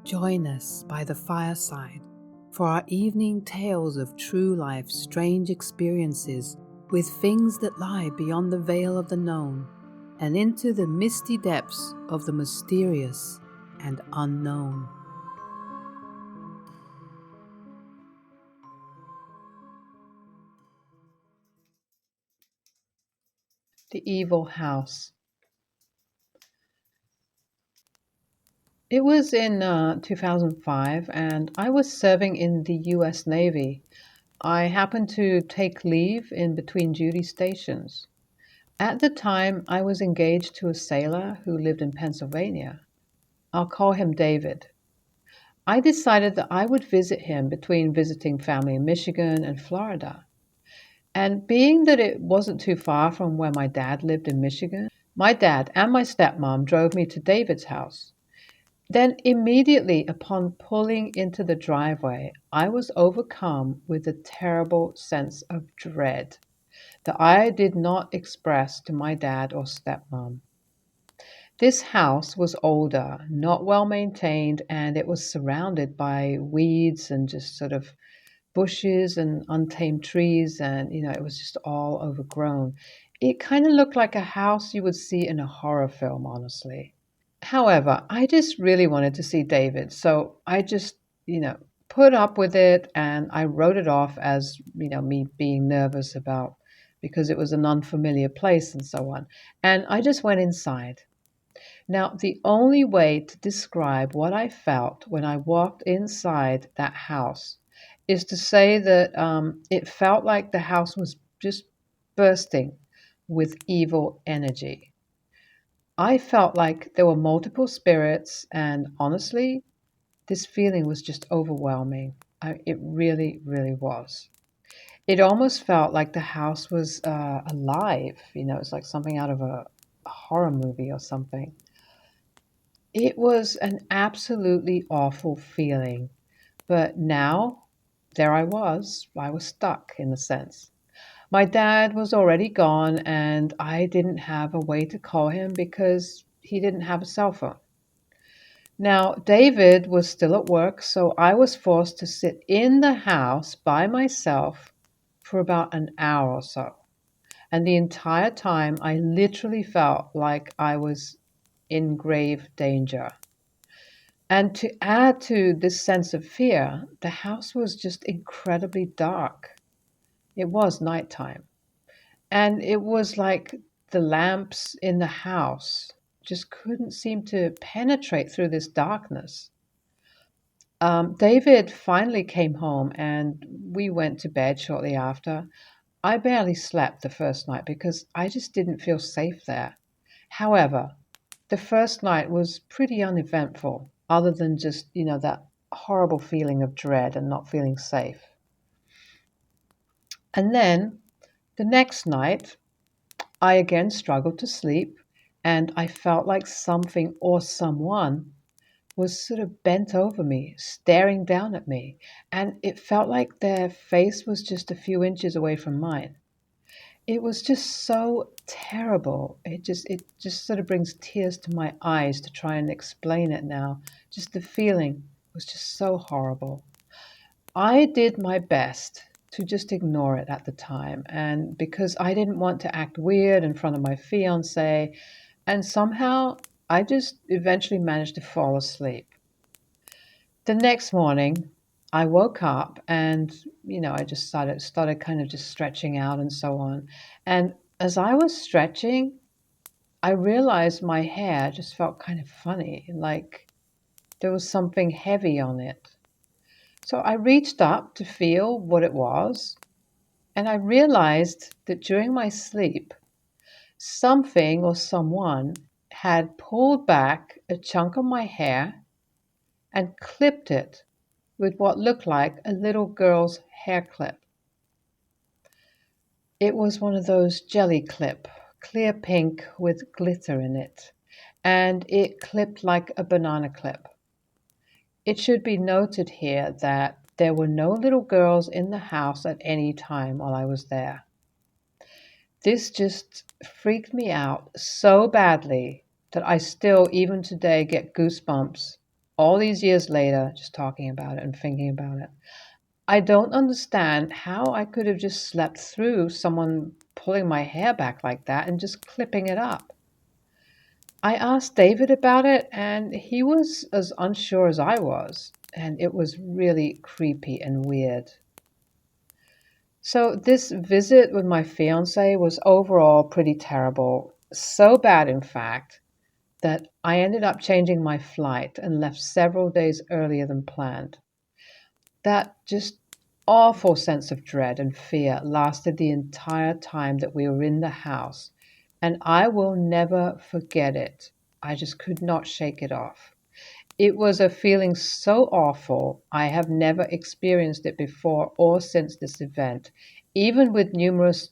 Join us by the fireside for our evening tales of true life's strange experiences with things that lie beyond the veil of the known and into the misty depths of the mysterious and unknown. The Evil House. It was in 2005, and I was serving in the US Navy. I happened to take leave in between duty stations. At the time, I was engaged to a sailor who lived in Pennsylvania. I'll call him David. I decided that I would visit him between visiting family in Michigan and Florida. And being that it wasn't too far from where my dad lived in Michigan, my dad and my stepmom drove me to David's house. Then, immediately upon pulling into the driveway, I was overcome with a terrible sense of dread that I did not express to my dad or stepmom. This house was older, not well maintained, and it was surrounded by weeds and just sort of bushes and untamed trees, and it was just all overgrown. It kind of looked like a house you would see in a horror film, honestly. However, I just really wanted to see David, so I just, you know, put up with it and I wrote it off as, me being nervous about because it was an unfamiliar place and so on. And I just went inside. Now, the only way to describe what I felt when I walked inside that house is to say that it felt like the house was just bursting with evil energy. I felt like there were multiple spirits, and honestly, this feeling was just overwhelming. It really, really was. It almost felt like the house was alive. It's like something out of a horror movie or something. It was an absolutely awful feeling. But now, there I was stuck in a sense. My dad was already gone, and I didn't have a way to call him because he didn't have a cell phone. Now, David was still at work, so I was forced to sit in the house by myself for about an hour or so. And the entire time, I literally felt like I was in grave danger. And to add to this sense of fear, the house was just incredibly dark. It was nighttime. And it was like the lamps in the house just couldn't seem to penetrate through this darkness. David finally came home and we went to bed shortly after. I barely slept the first night because I just didn't feel safe there. However, the first night was pretty uneventful, other than just, that horrible feeling of dread and not feeling safe. And then the next night, I again struggled to sleep, and I felt like something or someone was sort of bent over me, staring down at me, and it felt like their face was just a few inches away from mine. It was just so terrible. It just sort of brings tears to my eyes to try and explain it now. Just the feeling was just so horrible. I did my best to just ignore it at the time, and because I didn't want to act weird in front of my fiance, and somehow I just eventually managed to fall asleep. The next morning, I woke up and, I just started kind of just stretching out and so on. And as I was stretching, I realized my hair just felt kind of funny, like there was something heavy on it. So I reached up to feel what it was, and I realized that during my sleep, something or someone had pulled back a chunk of my hair and clipped it with what looked like a little girl's hair clip. It was one of those jelly clip, clear pink with glitter in it, and it clipped like a banana clip. It should be noted here that there were no little girls in the house at any time while I was there. This just freaked me out so badly that I still, even today, get goosebumps All these years later, just talking about it and thinking about it, I don't understand how I could have just slept through someone pulling my hair back like that and just clipping it up. I asked David about it, and he was as unsure as I was, and it was really creepy and weird. So, this visit with my fiance was overall pretty terrible. So bad, in fact, that I ended up changing my flight and left several days earlier than planned. That just awful sense of dread and fear lasted the entire time that we were in the house, and I will never forget it. I just could not shake it off. It was a feeling so awful. I have never experienced it before or since this event, even with numerous,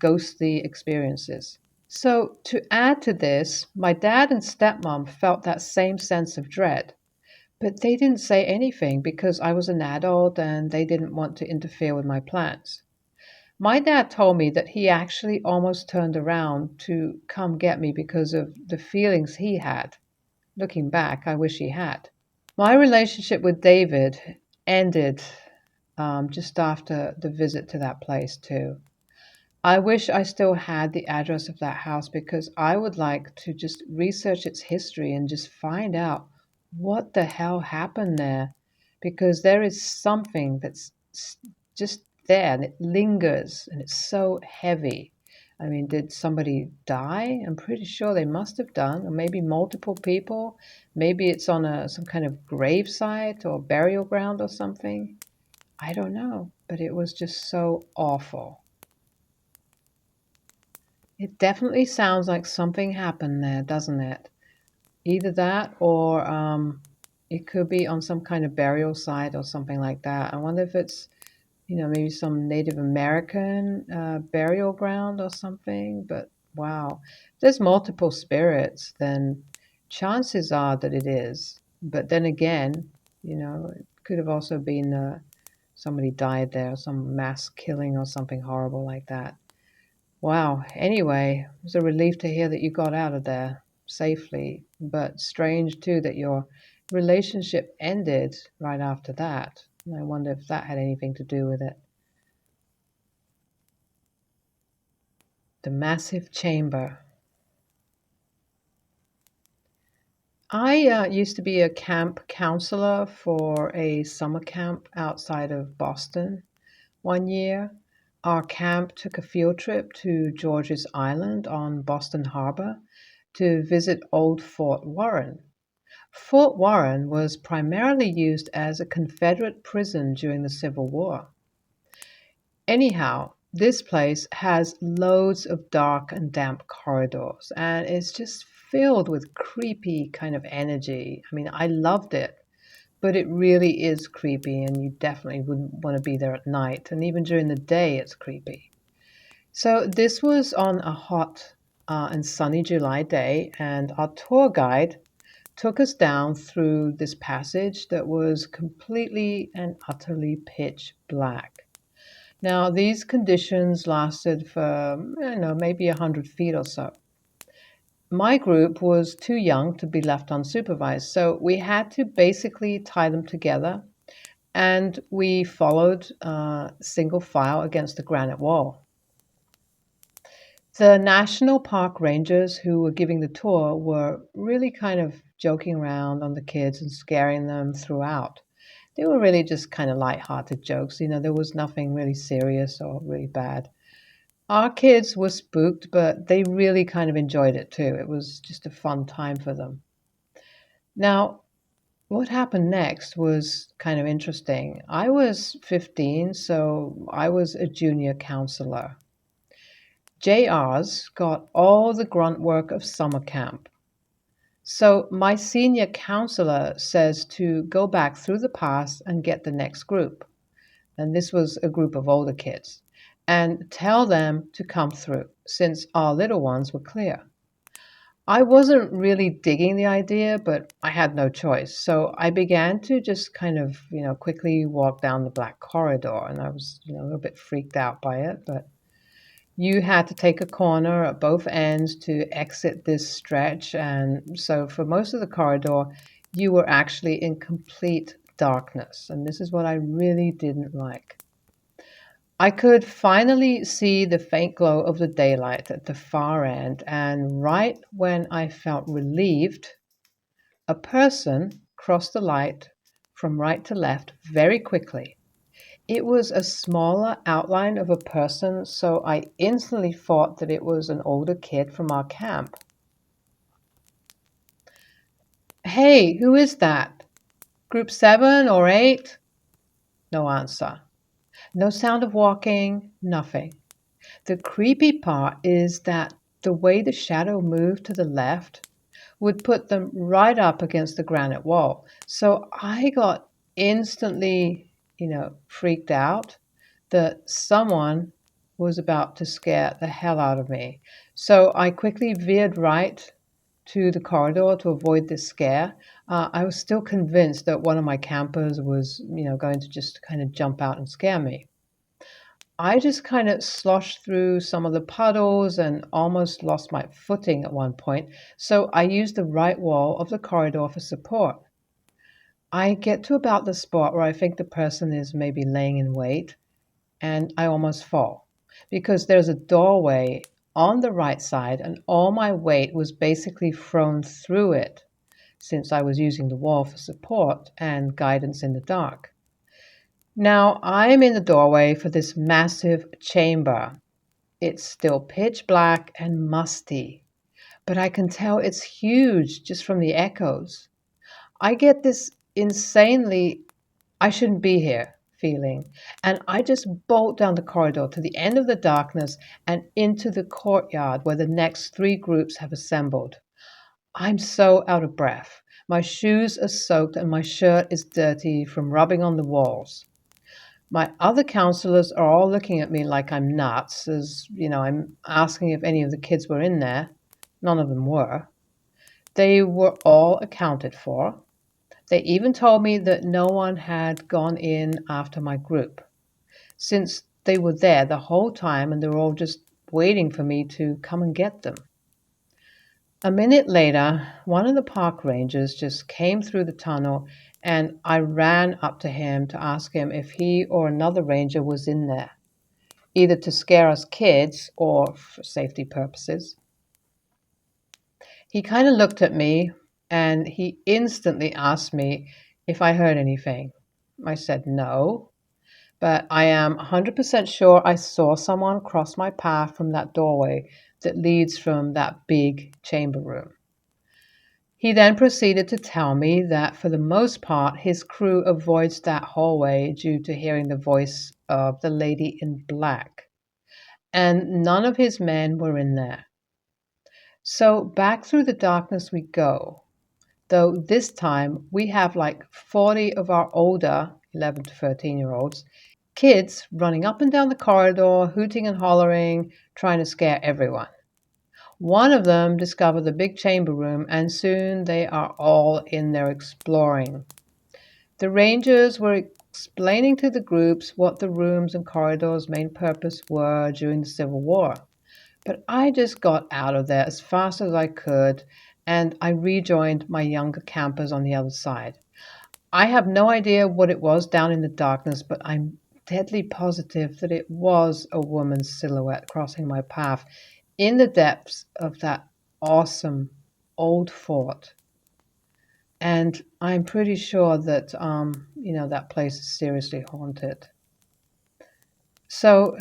ghostly experiences. So, to add to this, my dad and stepmom felt that same sense of dread. But they didn't say anything because I was an adult and they didn't want to interfere with my plans. My dad told me that he actually almost turned around to come get me because of the feelings he had. Looking back, I wish he had. My relationship with David ended just after the visit to that place, too. I wish I still had the address of that house because I would like to just research its history and just find out what the hell happened there because there is something just there and it lingers and it's so heavy. I mean, did somebody die? I'm pretty sure they must have done, or maybe multiple people. Maybe it's on some kind of grave site or burial ground or something. I don't know, but it was just so awful. It definitely sounds like something happened there, doesn't it? Either that or it could be on some kind of burial site or something like that. I wonder if it's, maybe some Native American burial ground or something. But wow, if there's multiple spirits, then chances are that it is. But then again, it could have also been somebody died there, some mass killing or something horrible like that. Wow. Anyway, it was a relief to hear that you got out of there safely, but strange too that your relationship ended right after that. And I wonder if that had anything to do with it. The massive chamber. I used to be a camp counselor for a summer camp outside of Boston. One year, our camp took a field trip to George's Island on Boston Harbor to visit Old Fort Warren. Fort Warren was primarily used as a Confederate prison during the Civil War. Anyhow, this place has loads of dark and damp corridors, and it's just filled with creepy kind of energy. I mean, I loved it, but it really is creepy, and you definitely wouldn't want to be there at night, and even during the day, it's creepy. So, this was on a hot and sunny July day, and our tour guide took us down through this passage that was completely and utterly pitch black. Now, these conditions lasted for, maybe 100 feet or so. My group was too young to be left unsupervised, so we had to basically tie them together and we followed single file against the granite wall. The national park rangers who were giving the tour were really kind of joking around on the kids and scaring them throughout. They were really just kind of light-hearted jokes. There was nothing really serious or really bad. Our kids were spooked, but they really kind of enjoyed it too. It was just a fun time for them. Now, what happened next was kind of interesting. I was 15, so I was a junior counselor. JR's got all the grunt work of summer camp. So my senior counselor says to go back through the past and get the next group. And this was a group of older kids. And tell them to come through since our little ones were clear. I wasn't really digging the idea, but I had no choice. So I began to just kind of, quickly walk down the black corridor. And I was, a little bit freaked out by it, but you had to take a corner at both ends to exit this stretch. And so for most of the corridor, You were actually in complete darkness, and this is what I really didn't like. I could finally see the faint glow of the daylight at the far end, and right when I felt relieved, a person crossed the light from right to left very quickly. It was a smaller outline of a person, so I instantly thought that it was an older kid from our camp. Hey, who is that? Group 7 or 8? No answer. No sound of walking, nothing. The creepy part is that the way the shadow moved to the left would put them right up against the granite wall. So I got instantly, freaked out that someone was about to scare the hell out of me. So I quickly veered right to the corridor to avoid this scare. I was still convinced that one of my campers was, going to just kind of jump out and scare me. I just kind of sloshed through some of the puddles and almost lost my footing at one point, so I used the right wall of the corridor for support. I get to about the spot where I think the person is maybe laying in wait, and I almost fall because there's a doorway on the right side, and all my weight was basically thrown through it since I was using the wall for support and guidance in the dark. Now I'm in the doorway for this massive chamber. It's still pitch black and musty, but I can tell it's huge just from the echoes. I get this insanely I shouldn't be here feeling, and I just bolt down the corridor to the end of the darkness and into the courtyard where the next three groups have assembled. I'm so out of breath. My shoes are soaked and my shirt is dirty from rubbing on the walls. My other counselors are all looking at me like I'm nuts, as I'm asking if any of the kids were in there. None of them were. They were all accounted for. They even told me that no one had gone in after my group, since they were there the whole time and they were all just waiting for me to come and get them. A minute later, one of the park rangers just came through the tunnel, and I ran up to him to ask him if he or another ranger was in there, either to scare us kids or for safety purposes. He kind of looked at me and he instantly asked me if I heard anything. I said no, but I am 100% sure I saw someone cross my path from that doorway that leads from that big chamber room. He then proceeded to tell me that for the most part his crew avoids that hallway due to hearing the voice of the lady in black, and none of his men were in there. So back through the darkness we go, though this time we have like 40 of our older 11 to 13-year-olds kids running up and down the corridor, hooting and hollering, trying to scare everyone. One of them discovered the big chamber room, and soon they are all in there exploring. The rangers were explaining to the groups what the rooms and corridors' main purpose were during the Civil War. But I just got out of there as fast as I could, and I rejoined my younger campers on the other side. I have no idea what it was down in the darkness, but I'm deadly positive that it was a woman's silhouette crossing my path in the depths of that awesome old fort. And I'm pretty sure that that place is seriously haunted. So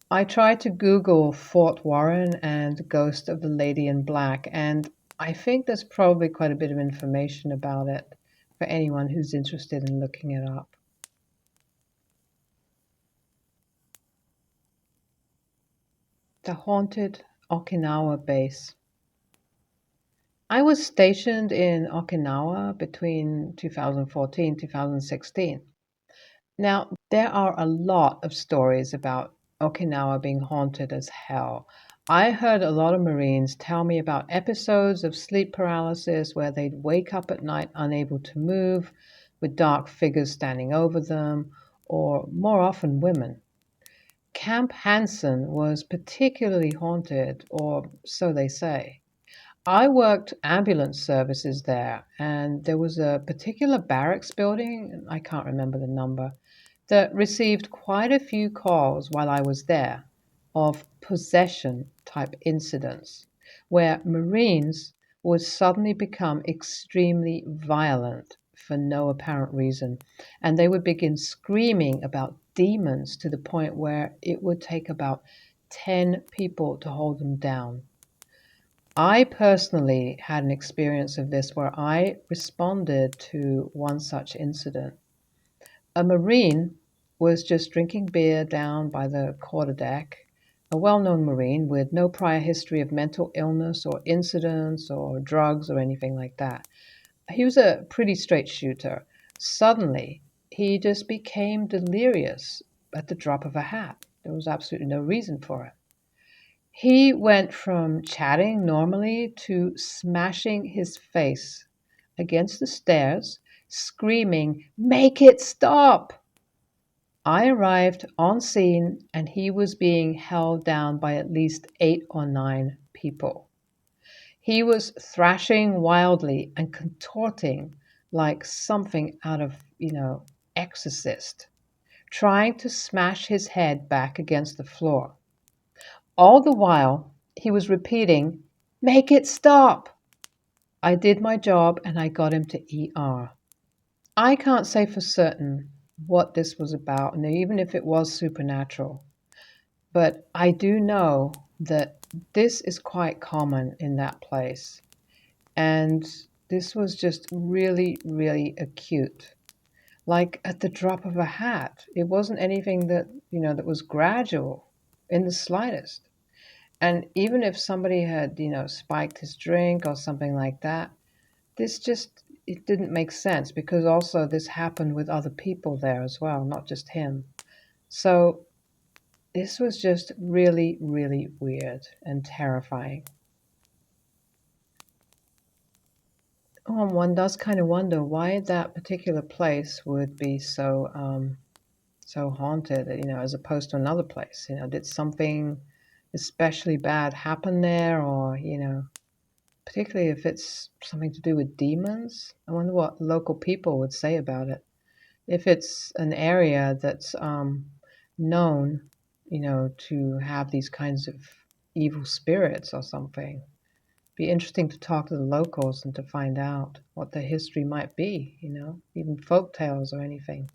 I tried to Google Fort Warren and the ghost of the lady in black, and I think there's probably quite a bit of information about it for anyone who's interested in looking it up. The haunted Okinawa base. I was stationed in Okinawa between 2014 and 2016. Now, there are a lot of stories about Okinawa being haunted as hell. I heard a lot of Marines tell me about episodes of sleep paralysis where they'd wake up at night unable to move, with dark figures standing over them, or more often women. Camp Hansen was particularly haunted, or so they say. I worked ambulance services there, and there was a particular barracks building, I can't remember the number, that received quite a few calls while I was there of possession type incidents where Marines would suddenly become extremely violent for no apparent reason. And they would begin screaming about demons to the point where it would take about 10 people to hold them down. I personally had an experience of this where I responded to one such incident. A Marine was just drinking beer down by the quarterdeck, a well known Marine with no prior history of mental illness or incidents or drugs or anything like that. He was a pretty straight shooter. Suddenly, he just became delirious at the drop of a hat. There was absolutely no reason for it. He went from chatting normally to smashing his face against the stairs, screaming, "Make it stop!" I arrived on scene and he was being held down by at least 8 or 9 people. He was thrashing wildly and contorting like something out of, Exorcist, trying to smash his head back against the floor. All the while, he was repeating, "Make it stop!" I did my job and I got him to ER. I can't say for certain what this was about, and even if it was supernatural, but I do know that this is quite common in that place. And this was just really, really acute. Like at the drop of a hat. It wasn't anything that was gradual in the slightest. And even if somebody had, spiked his drink or something like that, this just it didn't make sense because also this happened with other people there as well, not just him. So this was just really, really weird and terrifying. One does kind of wonder why that particular place would be so haunted, as opposed to another place. Did something especially bad happen there, or particularly if it's something to do with demons? I wonder what local people would say about it. If it's an area that's known, to have these kinds of evil spirits or something. Be interesting to talk to the locals and to find out what the history might be, even folk tales or anything.